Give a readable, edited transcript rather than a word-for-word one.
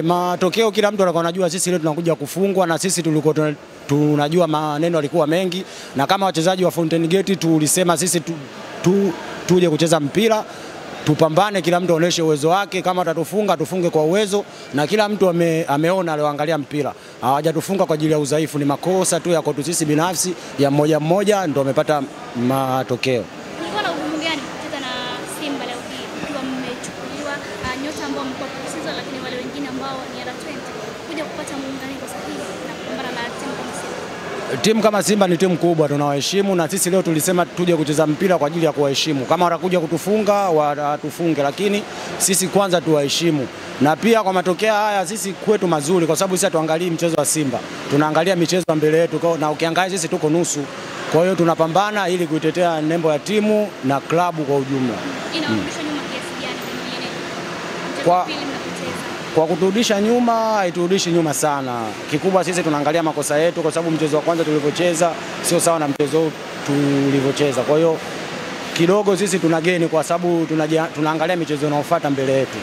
Matokeo kila mtu alikuwa anajua sisi leo tunakuja kufungwa, na sisi tulikuwa tunajua maneno yalikuwa mengi, na kama wachezaji wa Fountain Gate tulisema sisi tuje kucheza mpira, tupambane, kila mtu aoneshe uwezo wake, kama atatufunga tufunge kwa uwezo, na kila mtu ameona alioangalia mpira. Hawajatufunga kwa ajili ya udhaifu, ni makosa tu ya kwetu sisi binafsi ya mmoja mmoja ndio wamepata matokeo. Kulikuwa na ugumu gani kucheza na Simba leo hii ikiwa mmechukuliwa nyota ambao mlikuwa kusiza, lakini wale wengine ambao ni under 20 kuja kupata muunganiko sahihi na kupambana na timu kama Simba? Timu kama Simba ni timu kubwa, tunawaheshimu, na sisi leo tulisema tuje kucheza mpira kwa ajili ya kuwaheshimu. Kama watakuja kutufunga watufunge, lakini sisi kwanza tuwaheshimu. Na pia kwa matokeo haya sisi kwetu mazuri, kwa sababu sisi hatuangalii mchezo wa Simba, tunaangalia michezo mbele yetu, na ukiangalia sisi tuko nusu. Kwa hiyo tunapambana ili kuitetea nembo ya timu na klabu kwa ujumla. Inawarudisha nyuma kiasi gani pengine Kwa pili mnapocheza? Kwa kuturudisha nyuma, haiturudishi nyuma sana. Kikubwa sisi tunaangalia makosa yetu, kwa sababu mchezo wa kwanza tulivyocheza sio sawa na mchezo tulivyocheza. Kwa hiyo kidogo sisi tunageni, kwa sababu tunaangalia michezo inayofuata mbele yetu.